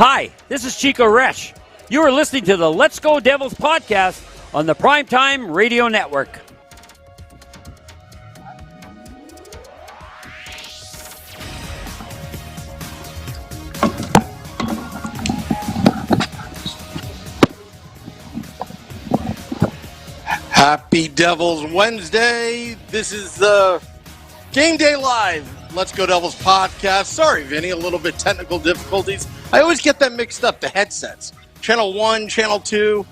Hi, this is Chico Resch. You are listening to the Let's Go Devils podcast on the Primetime Radio Network. Happy Devils Wednesday. This is Game Day Live. Let's Go Devils podcast. Sorry, Vinny, a little bit technical difficulties. I always get that mixed up, the headsets. Channel 1, Channel 2,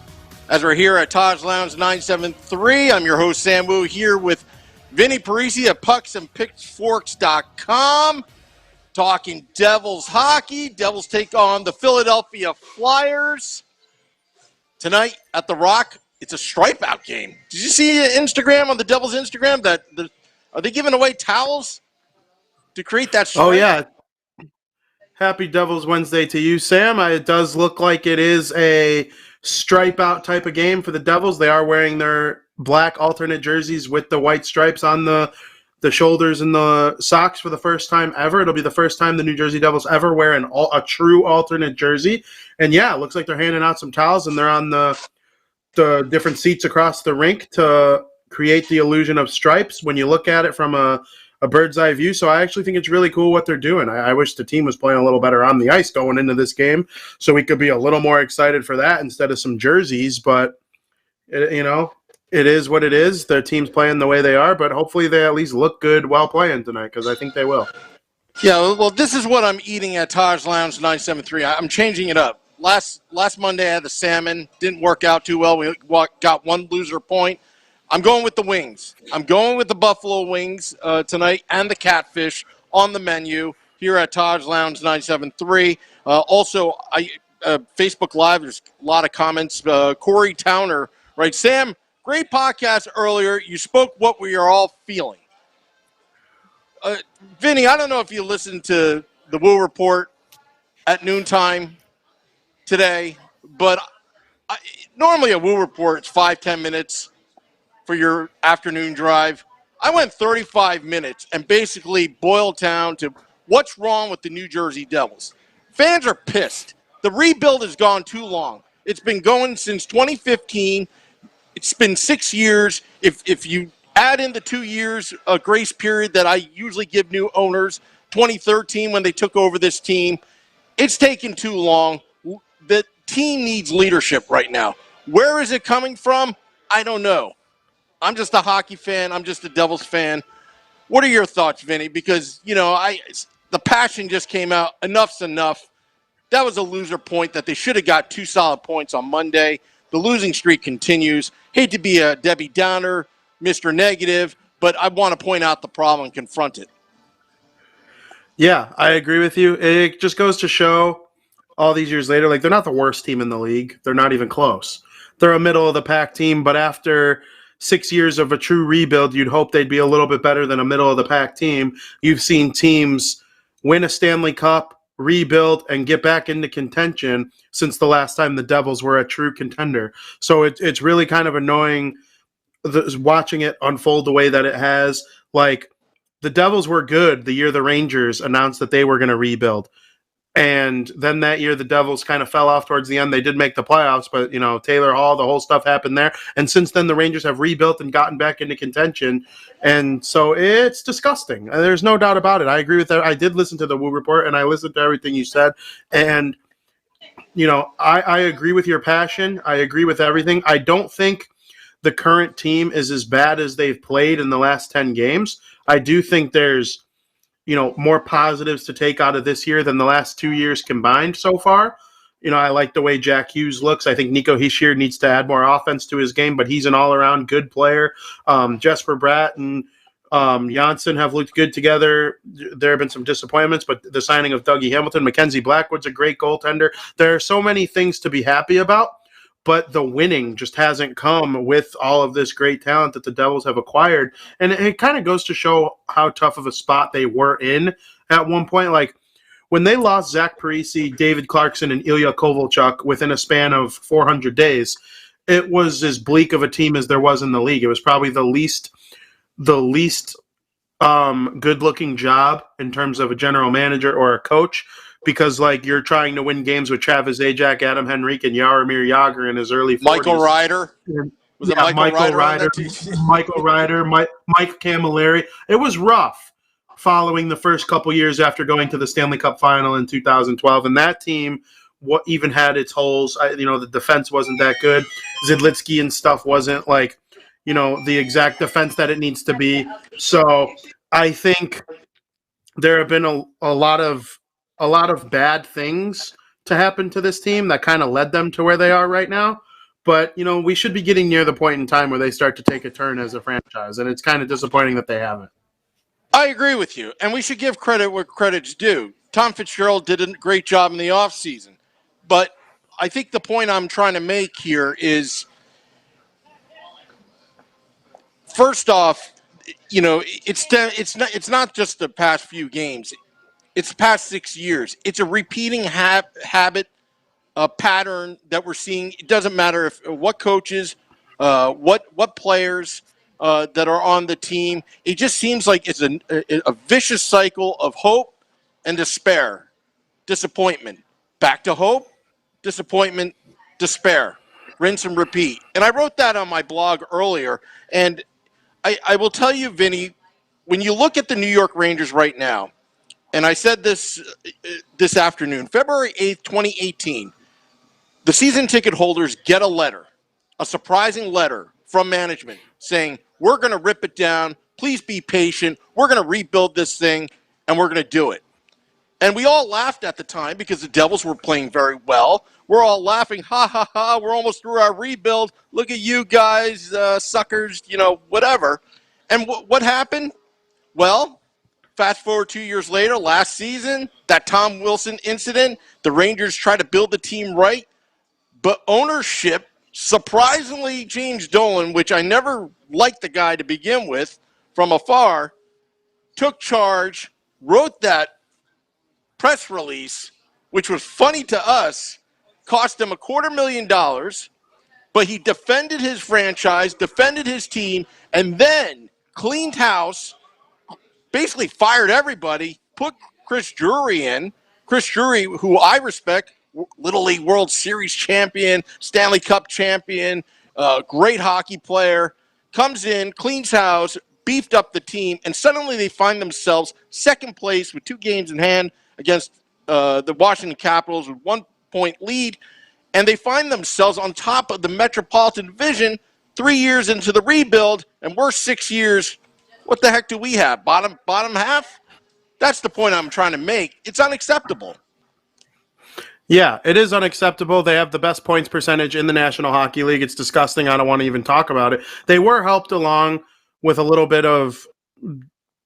as we're here at Taj Lounge 973. I'm your host, Sam Wu, here with Vinny Parisi at pucksandpitchforks.com. Talking Devils hockey. Devils take on the Philadelphia Flyers. Tonight at The Rock, it's a stripe-out game. Did you see Instagram, on the Devils' Instagram, that are they giving away towels to create that stripe? Oh, yeah. Happy Devils Wednesday to you, Sam. It does look like it is a stripe-out type of game for the Devils. They are wearing their black alternate jerseys with the white stripes on the shoulders and the socks for the first time ever. It'll be the first time the New Jersey Devils ever wear a true alternate jersey. And, yeah, it looks like they're handing out some towels, and they're on the different seats across the rink to create the illusion of stripes when you look at it from a bird's eye view. So I actually think it's really cool what they're doing. I wish the team was playing a little better on the ice going into this game so we could be a little more excited for that instead of some jerseys. But, it is what it is. Their team's playing the way they are, but hopefully they at least look good while playing tonight, because I think they will. Yeah, well, this is what I'm eating at Taj Lounge 973. I'm changing it up. Last Monday I had the salmon. Didn't work out too well. We got one loser point. I'm going with the wings. I'm going with the buffalo wings tonight and the catfish on the menu here at Taj Lounge 973. Also, Facebook Live, there's a lot of comments. Corey Towner, right? Sam, great podcast earlier. You spoke what we are all feeling. Vinny, I don't know if you listened to the Woo Report at noontime today, but normally a Woo Report is 5-10 minutes for your afternoon drive. I went 35 minutes and basically boiled down to what's wrong with the New Jersey Devils. Fans are pissed. The rebuild has gone too long. It's been going since 2015. It's been 6 years. If you add in the 2 years grace period that I usually give new owners, 2013 when they took over this team, it's taken too long. The team needs leadership right now. Where is it coming from? I don't know. I'm just a hockey fan. I'm just a Devils fan. What are your thoughts, Vinny? Because, the passion just came out. Enough's enough. that was a loser point that they should have got 2 solid points on Monday. The losing streak continues. Hate to be a Debbie Downer, Mr. Negative, but I want to point out the problem and confront it. Yeah, I agree with you. It just goes to show all these years later, like, they're not the worst team in the league. They're not even close. They're a middle of the pack team, but after 6 years of a true rebuild, you'd hope they'd be a little bit better than a middle of the pack team. You've seen teams win a Stanley Cup, rebuild, and get back into contention since the last time the Devils were a true contender. So it's really kind of annoying watching it unfold the way that it has. Like, the Devils were good the year the Rangers announced that they were going to rebuild. And then that year, the Devils kind of fell off towards the end. They did make the playoffs, but, Taylor Hall, the whole stuff happened there. And since then, the Rangers have rebuilt and gotten back into contention. And so it's disgusting. There's no doubt about it. I agree with that. I did listen to the Woo Report, and I listened to everything you said. And, I agree with your passion. I agree with everything. I don't think the current team is as bad as they've played in the last 10 games. I do think there's more positives to take out of this year than the last 2 years combined so far. I like the way Jack Hughes looks. I think Nico Hischier needs to add more offense to his game, but he's an all-around good player. Jesper Bratt and Janssen have looked good together. There have been some disappointments, but the signing of Dougie Hamilton, Mackenzie Blackwood's a great goaltender. There are so many things to be happy about, but the winning just hasn't come with all of this great talent that the Devils have acquired. And it kind of goes to show how tough of a spot they were in at one point. Like, when they lost Zach Parise, David Clarkson, and Ilya Kovalchuk within a span of 400 days, it was as bleak of a team as there was in the league. It was probably the least good-looking job in terms of a general manager or a coach, because, like, you're trying to win games with Travis Zajac, Adam Henrique, and Jaromir Jagr in his early 40s. Michael Ryder. Was it Michael Ryder? Michael Ryder, Mike Camilleri. It was rough following the first couple years after going to the Stanley Cup final in 2012. And that team even had its holes. The defense wasn't that good. Zidlitsky and stuff wasn't, like, the exact defense that it needs to be. So I think there have been a lot of bad things to happen to this team that kind of led them to where they are right now. But, we should be getting near the point in time where they start to take a turn as a franchise, and it's kind of disappointing that they haven't. I agree with you, and we should give credit where credit's due. Tom Fitzgerald did a great job in the offseason, but I think the point I'm trying to make here is, first off, it's not just the past few games. It's the past 6 years. It's a repeating habit, a pattern that we're seeing. It doesn't matter what coaches, what players that are on the team. It just seems like it's a vicious cycle of hope and despair, disappointment, back to hope, disappointment, despair, rinse and repeat. And I wrote that on my blog earlier. And I will tell you, Vinny, when you look at the New York Rangers right now, and I said this afternoon, February 8th, 2018, the season ticket holders get a letter, a surprising letter from management saying, we're going to rip it down. Please be patient. We're going to rebuild this thing, and we're going to do it. And we all laughed at the time because the Devils were playing very well. We're all laughing, ha, ha, ha, we're almost through our rebuild. Look at you guys, suckers, whatever. And what happened? Well, fast forward 2 years later, last season, that Tom Wilson incident, the Rangers tried to build the team right, but ownership surprisingly James Dolan, which I never liked the guy to begin with from afar, took charge, wrote that press release, which was funny to us, cost him $250,000, but he defended his franchise, defended his team, and then cleaned house, basically fired everybody, put Chris Drury in. Chris Drury, who I respect, Little League World Series champion, Stanley Cup champion, great hockey player, comes in, cleans house, beefed up the team, and suddenly they find themselves second place with 2 games in hand against the Washington Capitals with 1 point lead, and they find themselves on top of the Metropolitan Division 3 years into the rebuild, and we're 6 years. What the heck do we have? Bottom half? That's the point I'm trying to make. It's unacceptable. Yeah, it is unacceptable. They have the best points percentage in the National Hockey League. It's disgusting. I don't want to even talk about it. They were helped along with a little bit of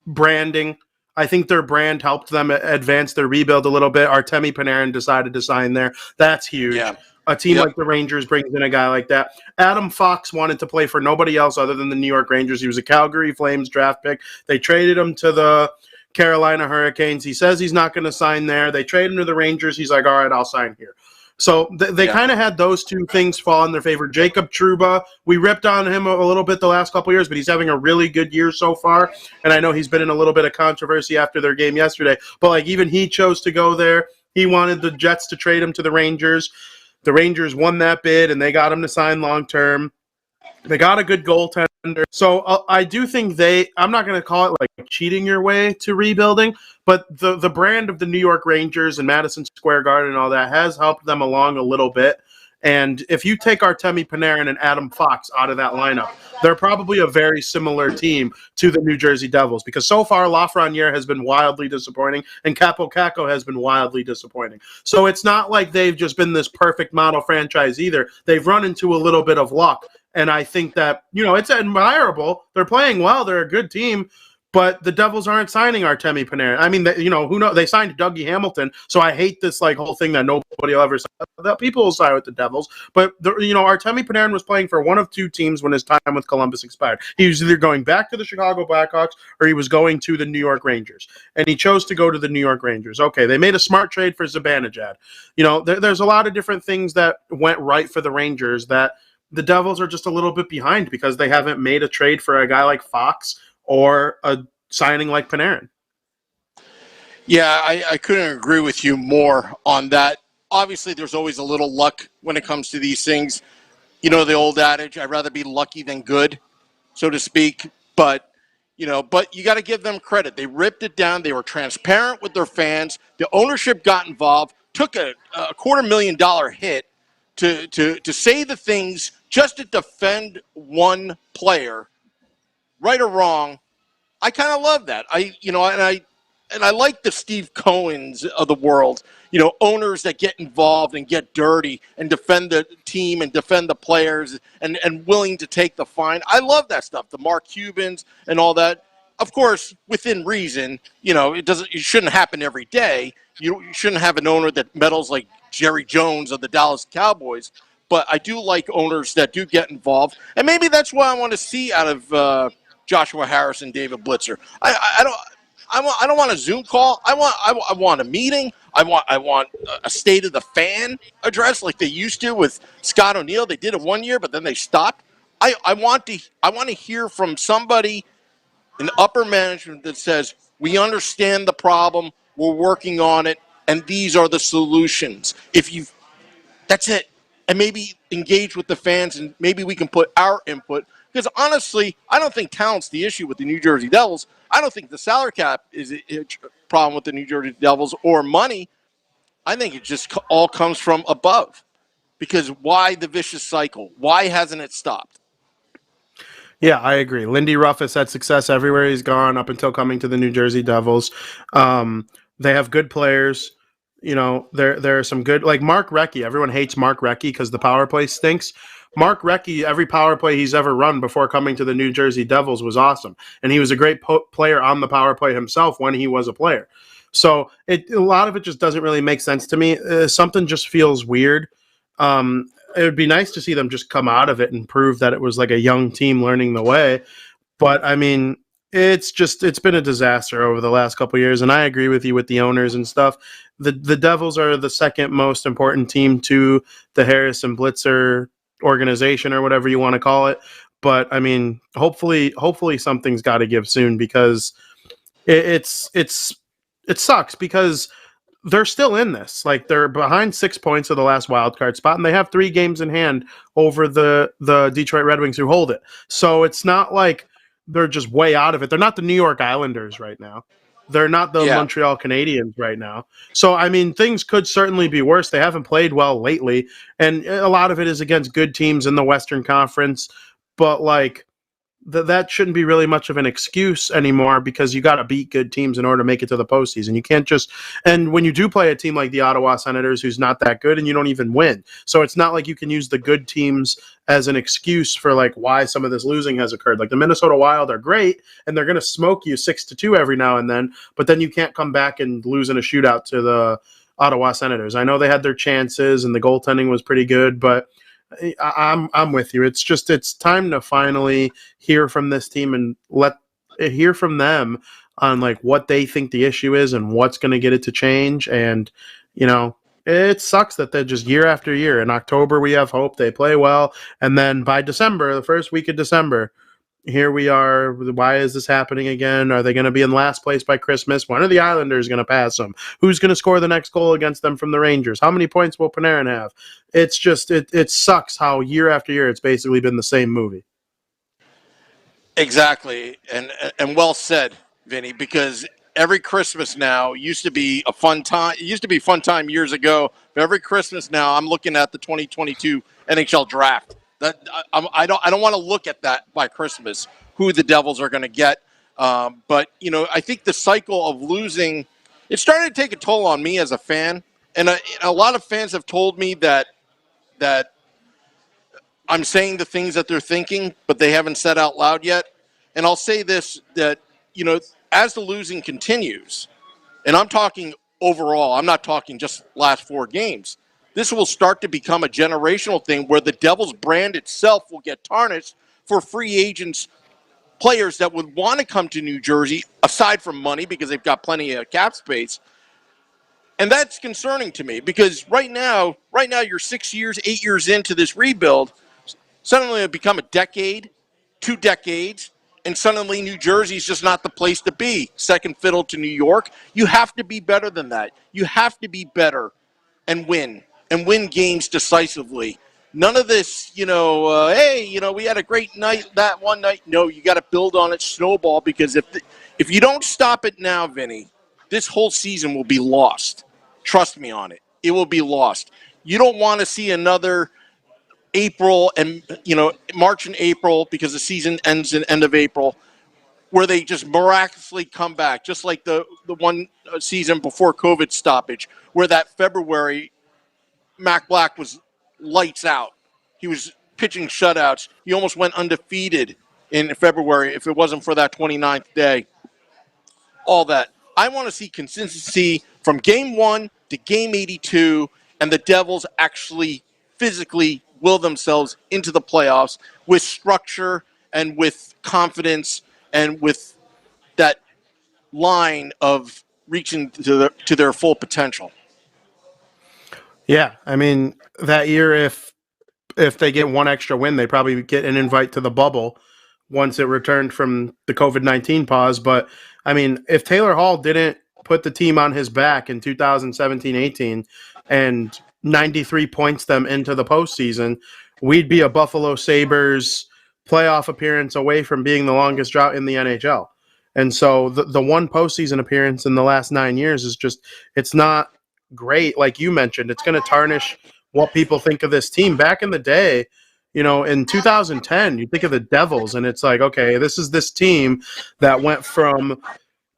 branding. I think their brand helped them advance their rebuild a little bit. Artemi Panarin decided to sign there. That's huge. Yeah. A team Yep. like the Rangers brings in a guy like that. Adam Fox wanted to play for nobody else other than the New York Rangers. He was a Calgary Flames draft pick. They traded him to the Carolina Hurricanes. He says he's not going to sign there. They trade him to the Rangers. He's like, all right, I'll sign here. So they kind of had those two things fall in their favor. Jacob Trouba, we ripped on him a little bit the last couple of years, but he's having a really good year so far. And I know he's been in a little bit of controversy after their game yesterday. But like even he chose to go there. He wanted the Jets to trade him to the Rangers. The Rangers won that bid, and they got him to sign long term. They got a good goaltender. So I do think I'm not going to call it like cheating your way to rebuilding, but the brand of the New York Rangers and Madison Square Garden and all that has helped them along a little bit. And if you take Artemi Panarin and Adam Fox out of that lineup, they're probably a very similar team to the New Jersey Devils because so far Lafreniere has been wildly disappointing and Capo Caco has been wildly disappointing. So it's not like they've just been this perfect model franchise either. They've run into a little bit of luck. And I think that, it's admirable. They're playing well. They're a good team. But the Devils aren't signing Artemi Panarin. I mean, who knows? They signed Dougie Hamilton. So I hate this whole thing that nobody will ever sign. That people will sign with the Devils. But, Artemi Panarin was playing for one of two teams when his time with Columbus expired. He was either going back to the Chicago Blackhawks or he was going to the New York Rangers. And he chose to go to the New York Rangers. Okay, they made a smart trade for Zibanejad. There's a lot of different things that went right for the Rangers that the Devils are just a little bit behind because they haven't made a trade for a guy like Fox or a signing like Panarin. Yeah, I couldn't agree with you more on that. Obviously, there's always a little luck when it comes to these things. The old adage, I'd rather be lucky than good, so to speak. But you got to give them credit. They ripped it down. They were transparent with their fans. The ownership got involved, took a $250,000 hit to say the things just to defend one player, right or wrong. I kind of love that. I like the Steve Cohens of the world, owners that get involved and get dirty and defend the team and defend the players and willing to take the fine. I love that stuff. The Mark Cubans and all that. Of course, within reason, it shouldn't happen every day. You shouldn't have an owner that meddles like Jerry Jones of the Dallas Cowboys. But I do like owners that do get involved. And maybe that's what I want to see out of Joshua Harris and David Blitzer. I don't want a Zoom call. I want a meeting. I want a state of the fan address like they used to with Scott O'Neill. They did it one year, but then they stopped. I want to hear from somebody in upper management that says we understand the problem, we're working on it, and these are the solutions. That's it. And maybe engage with the fans, and maybe we can put our input. Because honestly, I don't think talent's the issue with the New Jersey Devils. I don't think the salary cap is a problem with the New Jersey Devils or money. I think it just all comes from above. Because why the vicious cycle? Why hasn't it stopped? Yeah, I agree. Lindy Ruff has had success everywhere he's gone up until coming to the New Jersey Devils. They have good players. There are some good, like Mark Recchi. Everyone hates Mark Recchi because the power play stinks. Mark Recchi, every power play he's ever run before coming to the New Jersey Devils was awesome. And he was a great player on the power play himself when he was a player. So a lot of it just doesn't really make sense to me. Something just feels weird. It would be nice to see them just come out of it and prove that it was like a young team learning the way. But I mean, it's been a disaster over the last couple of years. And I agree with you with the owners and stuff. The Devils are the second most important team to the Harrison Blitzer organization or whatever you want to call it. But I mean, hopefully something's got to give soon because it sucks because they're still in this. Like they're behind 6 points of the last wild card spot, and they have 3 games in hand over the Detroit Red Wings who hold it. So it's not like they're just way out of it. They're not the New York Islanders right now. They're not the Montreal Canadiens right now. So, I mean, things could certainly be worse. They haven't played well lately, and a lot of it is against good teams in the Western Conference. But, like, that shouldn't be really much of an excuse anymore, because you got to beat good teams in order to make it to the postseason. You can't just, and when you do play a team like the Ottawa Senators, who's not that good, and you don't even win. So it's not like you can use the good teams as an excuse for like why some of this losing has occurred. Like the Minnesota Wild are great, and they're going to smoke you 6-2 every now and then, but then you can't come back and lose in a shootout to the Ottawa Senators. I know they had their chances and the goaltending was pretty good, but I'm with you. It's time to finally hear from this team and hear from them on like what they think the issue is and what's going to get it to change. And it sucks that they're just year after year. In October we have hope, they play well, and then by December, the first week of December, here we are. Why is this happening again? Are they going to be in last place by Christmas? When are the Islanders going to pass them? Who's going to score the next goal against them from the Rangers? How many points will Panarin have? It's just, it sucks how year after year it's basically been the same movie. Exactly. And well said, Vinny, because every Christmas now used to be a fun time. It used to be a fun time years ago. But every Christmas now I'm looking at the 2022 NHL draft. I don't want to look at that by Christmas, who the Devils are going to get. But, I think the cycle of losing, it started to take a toll on me as a fan. And a lot of fans have told me that I'm saying the things that they're thinking, but they haven't said out loud yet. And I'll say this, that, as the losing continues, and I'm talking overall, I'm not talking just last 4 games, this will start to become a generational thing where the Devils brand itself will get tarnished for free agents, players that would want to come to New Jersey, aside from money, because they've got plenty of cap space. And that's concerning to me, because right now you're 6 years, 8 years into this rebuild. Suddenly it become a decade, 2 decades, and suddenly New Jersey's just not the place to be. Second fiddle to New York. You have to be better than that. You have to be better and win games decisively. None of this, hey, we had a great night that one night. No, you got to build on it, snowball, because if you don't stop it now, Vinny, this whole season will be lost. Trust me on it. It will be lost. You don't want to see another April and, March and April, because the season ends in end of April, where they just miraculously come back, just like the one season before COVID stoppage, where that February Mac Black was lights out. He was pitching shutouts. He almost went undefeated in February if it wasn't for that 29th day. All that. I want to see consistency from game 1 to game 82, and the Devils actually physically will themselves into the playoffs with structure and with confidence and with that line of reaching to their full potential. Yeah, I mean, that year, if they get one extra win, they probably get an invite to the bubble once it returned from the COVID-19 pause. But, I mean, if Taylor Hall didn't put the team on his back in 2017-18 and 93 points them into the postseason, we'd be a Buffalo Sabres playoff appearance away from being the longest drought in the NHL. And so the one postseason appearance in the last 9 years is just, it's not great. Like you mentioned, it's going to tarnish what people think of this team. Back in the day, in 2010, you think of the Devils, and it's like, okay, this is this team that went from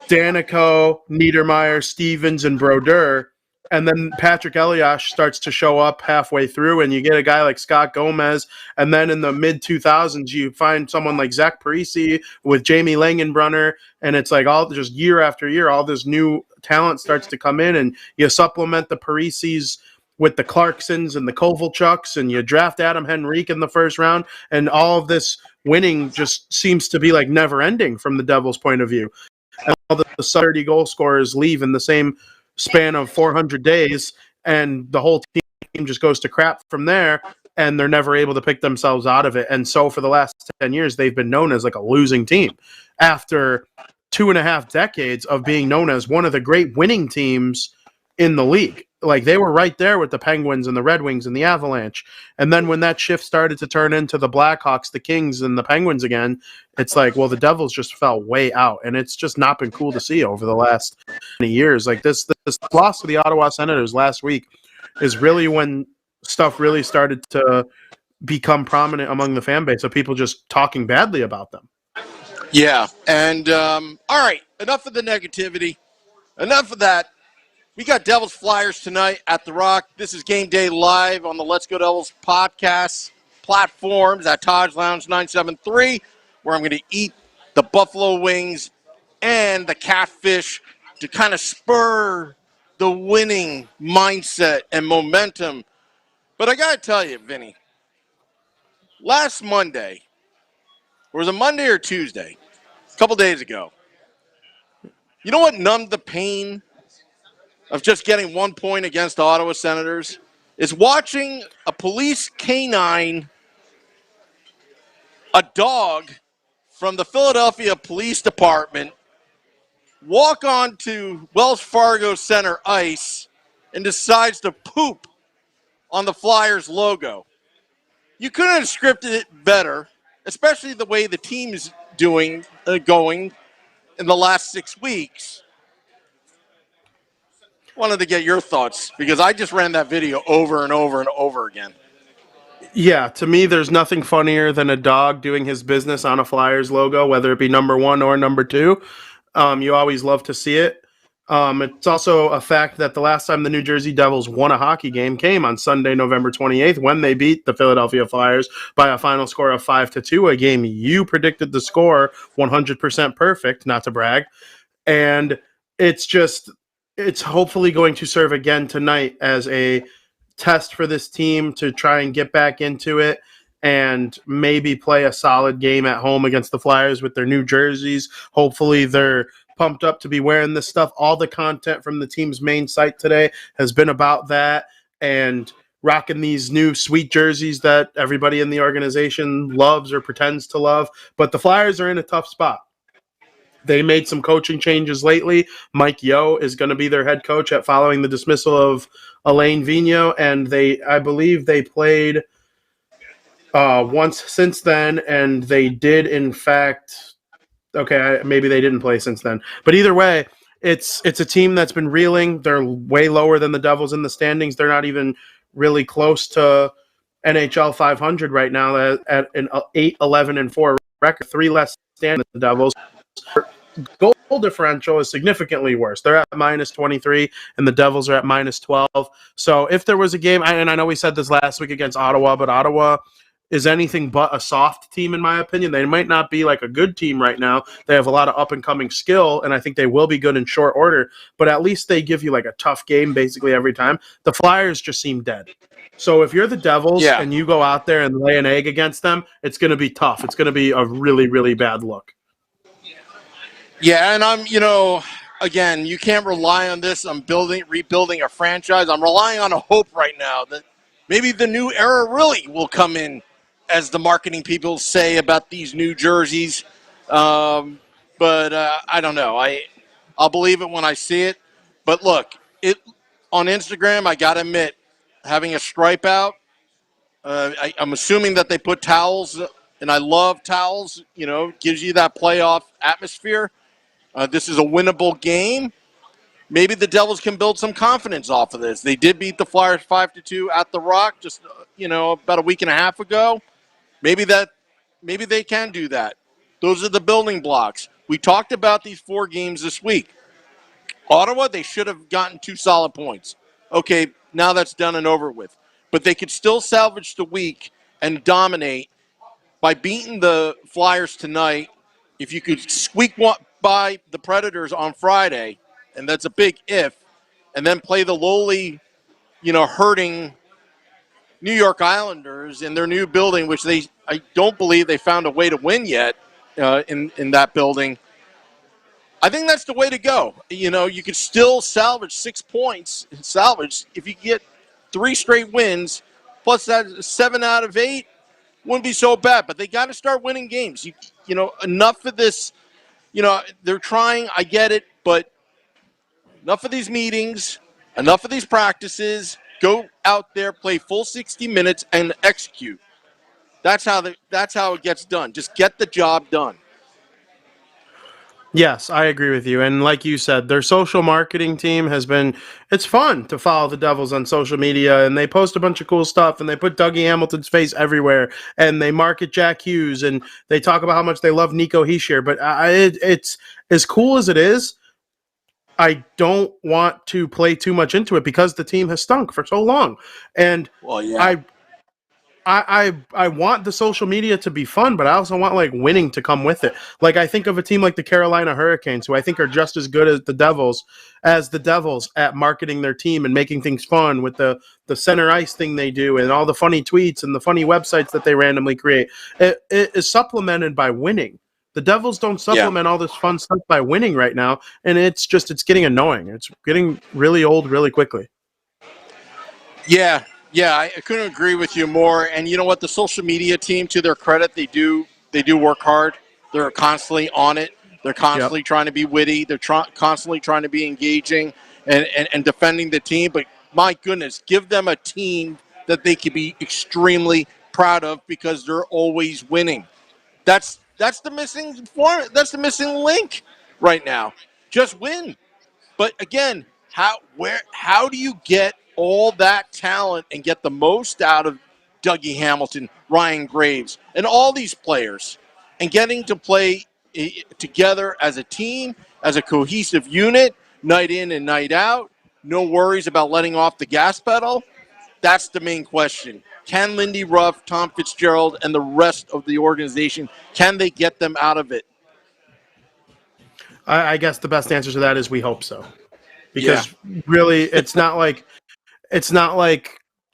Danico, Niedermeyer, Stevens, and Brodeur, and then Patrick Elias starts to show up halfway through, and you get a guy like Scott Gomez, and then in the mid-2000s, you find someone like Zach Parise with Jamie Langenbrunner, and it's like all just year after year, all this new talent starts to come in, and you supplement the Parises with the Clarksons and the Kovalchuks, and you draft Adam Henrique in the first round, and all of this winning just seems to be like never-ending from the Devils' point of view. And all the 30 goal scorers leave in the same span of 400 days, and the whole team just goes to crap from there, and they're never able to pick themselves out of it. And so for the last 10 years, they've been known as like a losing team after 2.5 decades of being known as one of the great winning teams in the league. Like, they were right there with the Penguins and the Red Wings and the Avalanche. And then when that shift started to turn into the Blackhawks, the Kings, and the Penguins again, it's like, well, the Devils just fell way out. And it's just not been cool to see over the last many years. Like, this loss to the Ottawa Senators last week is really when stuff really started to become prominent among the fan base of people just talking badly about them. Yeah. And all right, enough of the negativity. Enough of that. We got Devils Flyers tonight at the Rock. This is Game Day Live on the Let's Go Devils podcast platforms at Taj Lounge 973, where I'm going to eat the buffalo wings and the catfish to kind of spur the winning mindset and momentum. But I got to tell you, Vinny, last Monday, or was it Monday or Tuesday, a couple days ago, you know what numbed the pain of just getting 1 point against the Ottawa Senators? Is watching a police canine, a dog from the Philadelphia Police Department, walk onto Wells Fargo Center ice and decides to poop on the Flyers logo. You couldn't have scripted it better, especially the way the team's going in the last 6 weeks. Wanted to get your thoughts because I just ran that video over and over and over again. Yeah, to me, there's nothing funnier than a dog doing his business on a Flyers logo, whether it be number 1 or number 2. You always love to see it. It's also a fact that the last time the New Jersey Devils won a hockey game came on Sunday, November 28th, when they beat the Philadelphia Flyers by a final score of 5-2, a game you predicted the score 100% perfect, not to brag. And it's hopefully going to serve again tonight as a test for this team to try and get back into it and maybe play a solid game at home against the Flyers with their new jerseys. Hopefully they're pumped up to be wearing this stuff. All the content from the team's main site today has been about that and rocking these new sweet jerseys that everybody in the organization loves or pretends to love. But the Flyers are in a tough spot. They made some coaching changes lately. Mike Yeo is going to be their head coach following the dismissal of Alain Vigneault, and I believe they played once since then, and they did, in fact, okay, maybe they didn't play since then. But either way, it's a team that's been reeling. They're way lower than the Devils in the standings. They're not even really close to NHL 500 right now at an 8-11-4 record, 3 less standings than the Devils. Goal differential is significantly worse. They're at -23, and the Devils are at -12. So if there was a game, and I know we said this last week against Ottawa, but Ottawa is anything but a soft team, in my opinion. They might not be like a good team right now. They have a lot of up-and-coming skill, and I think they will be good in short order, but at least they give you like a tough game basically every time. The Flyers just seem dead. So if you're the Devils and you go out there and lay an egg against them, it's going to be tough. It's going to be a really, really bad look. Yeah, and again, you can't rely on this. I'm rebuilding a franchise. I'm relying on a hope right now that maybe the new era really will come in, as the marketing people say about these new jerseys. But I don't know. I'll believe it when I see it. But look, on Instagram, I got to admit, having a stripe out, I'm assuming that they put towels, and I love towels. Gives you that playoff atmosphere. This is a winnable game. Maybe the Devils can build some confidence off of this. They did beat the Flyers 5-2 at the Rock just about a week and a half ago. Maybe they can do that. Those are the building blocks. We talked about these 4 games this week. Ottawa, they should have gotten 2 solid points. Okay, now that's done and over with. But they could still salvage the week and dominate by beating the Flyers tonight. If you could squeak by the Predators on Friday, and that's a big if, and then play the lowly, hurting New York Islanders in their new building, which I don't believe they found a way to win yet in that building. I think that's the way to go. You could still salvage 6 points. If you get 3 straight wins, plus that 7 out of 8, wouldn't be so bad. But they got to start winning games. Enough of this. They're trying. I get it, but enough of these meetings, enough of these practices. Go out there, play full 60 minutes, and execute. That's how it gets done. Just get the job done. Yes, I agree with you. And like you said, their social marketing team it's fun to follow the Devils on social media, and they post a bunch of cool stuff, and they put Dougie Hamilton's face everywhere, and they market Jack Hughes, and they talk about how much they love Nico Hischier. But it's as cool as it is. I don't want to play too much into it because the team has stunk for so long. And Well, yeah. I want the social media to be fun, but I also want like winning to come with it. Like I think of a team like the Carolina Hurricanes, who I think are just as good as the Devils at marketing their team and making things fun with the center ice thing they do and all the funny tweets and the funny websites that they randomly create. It is supplemented by winning. The Devils don't supplement all this fun stuff by winning right now, and it's getting annoying. It's getting really old really quickly. Yeah, I couldn't agree with you more. And you know what? The social media team, to their credit, they do work hard. They're constantly on it. They're constantly trying to be witty. They're constantly trying to be engaging and defending the team. But my goodness, give them a team that they could be extremely proud of because they're always winning. That's the missing form. That's the missing link right now. Just win. But again, how do you get all that talent and get the most out of Dougie Hamilton, Ryan Graves, and all these players, and getting to play together as a team, as a cohesive unit, night in and night out? No worries about letting off the gas pedal? That's the main question. Can Lindy Ruff, Tom Fitzgerald, and the rest of the organization, can they get them out of it? I guess the best answer to that is we hope so. Because really, it's not like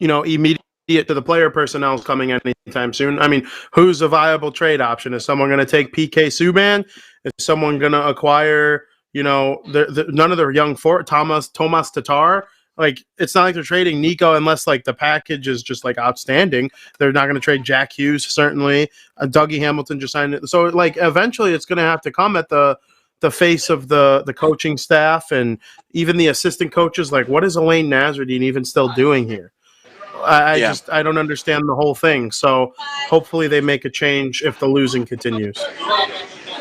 immediate to the player personnel is coming anytime soon. I mean, who's a viable trade option? Is someone going to take PK Subban? Is someone going to acquire none of their young Thomas Tatar? Like, it's not like they're trading Nico unless like the package is just like outstanding. They're not going to trade Jack Hughes, certainly. Dougie Hamilton just signed it. So like eventually it's going to have to come at the face of the coaching staff and even the assistant coaches. Like, what is Elaine Nasreddine even still doing here? I don't understand the whole thing. So hopefully they make a change if the losing continues.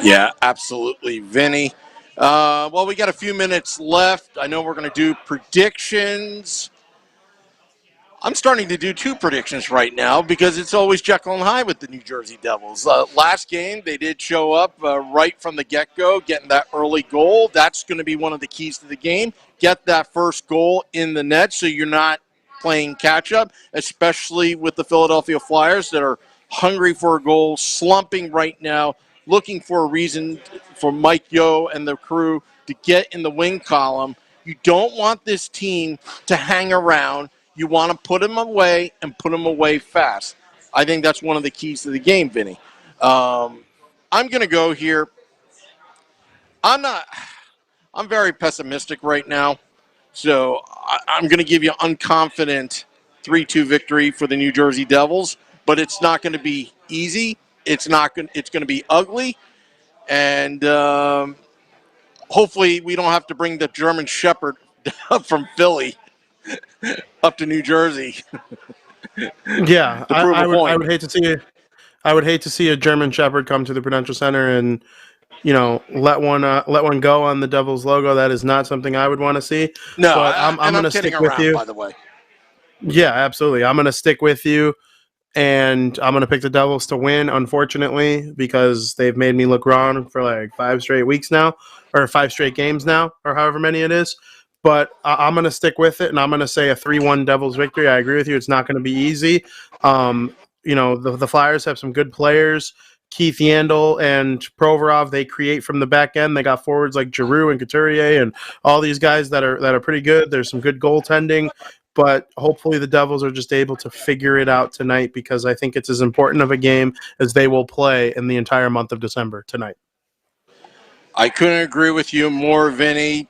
Yeah, absolutely, Vinny. Well, we got a few minutes left. I know we're going to do predictions. I'm starting to do two predictions right now because it's always Jekyll and Hyde with the New Jersey Devils. Last game, they did show up right from the get-go, getting that early goal. That's going to be one of the keys to the game. Get that first goal in the net so you're not playing catch-up, especially with the Philadelphia Flyers that are hungry for a goal, slumping right now, looking for a reason for Mike Yeo and the crew to get in the win column. You don't want this team to hang around. You want to put them away and put them away fast. I think that's one of the keys to the game, Vinny. I'm going to go here. I'm very pessimistic right now. So I'm going to give you an unconfident 3-2 victory for the New Jersey Devils, but it's not going to be easy. It's going to be ugly. And hopefully we don't have to bring the German Shepherd up from Philly up to New Jersey. Yeah, I would hate to see I would hate to see a German Shepherd come to the Prudential Center and let one go on the Devils logo. That is not something I would want to see. No, but I'm going to stick with you. By the way, yeah, absolutely. I'm going to stick with you, and I'm going to pick the Devils to win. Unfortunately, because they've made me look wrong for like 5 straight weeks now, or 5 straight games now, or however many it is. But I'm going to stick with it, and I'm going to say a 3-1 Devils victory. I agree with you. It's not going to be easy. The Flyers have some good players. Keith Yandel and Provorov, they create from the back end. They got forwards like Giroux and Couturier and all these guys that are pretty good. There's some good goaltending, but hopefully the Devils are just able to figure it out tonight because I think it's as important of a game as they will play in the entire month of December tonight. I couldn't agree with you more, Vinny.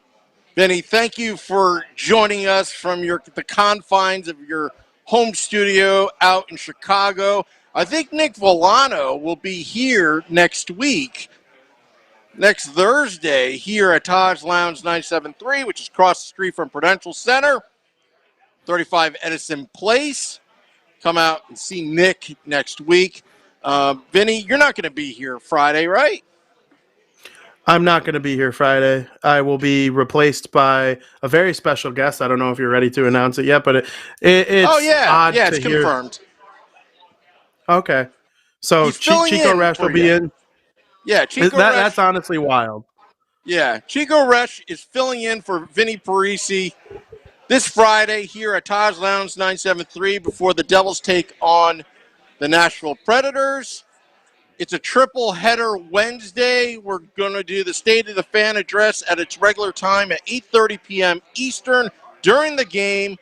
Vinny, thank you for joining us from the confines of your home studio out in Chicago. I think Nick Volano will be here next Thursday, here at Taj Lounge 973, which is across the street from Prudential Center, 35 Edison Place. Come out and see Nick next week. Vinny, you're not going to be here Friday, right? I'm not going to be here Friday. I will be replaced by a very special guest. I don't know if you're ready to announce it yet, but it's Oh yeah, odd yeah, to it's hear. confirmed. Okay, so He's filling Chico in Resch for will be you. in. Yeah, Chico Resch. That's honestly wild. Yeah, Chico Resch is filling in for Vinny Parisi this Friday here at Taj Lounge 973 before the Devils take on the Nashville Predators. It's a triple header Wednesday. We're going to do the State of the Fan address at its regular time at 8:30 p.m. Eastern. During the game,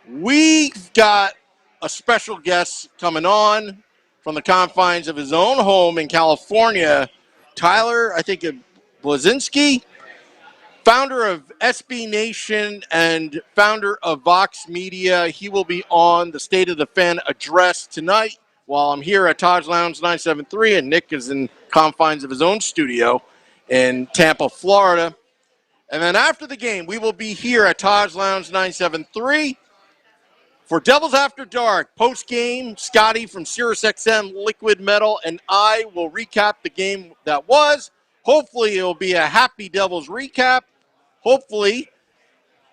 we've got a special guest coming on from the confines of his own home in California, Tyler, I think, Blazinski, founder of SB Nation and founder of Vox Media. He will be on the State of the Fan address tonight while I'm here at Taj Lounge 973, and Nick is in confines of his own studio in Tampa, Florida. And then after the game, we will be here at Taj Lounge 973 for Devils After Dark. Post-game, Scotty from SiriusXM Liquid Metal and I will recap the game that was. Hopefully it will be a happy Devils recap. Hopefully.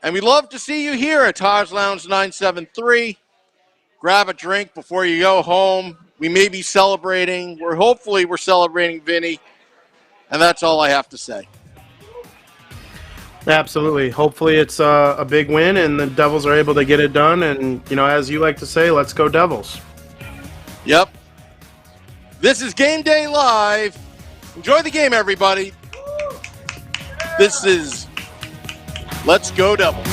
And we'd love to see you here at Taj Lounge 973. Grab a drink before you go home. We may be celebrating. Hopefully we're celebrating Vinny. And that's all I have to say. Absolutely. Hopefully it's a big win and the Devils are able to get it done. And, as you like to say, let's go Devils. Yep. This is Game Day Live. Enjoy the game, everybody. This is Let's Go Devils.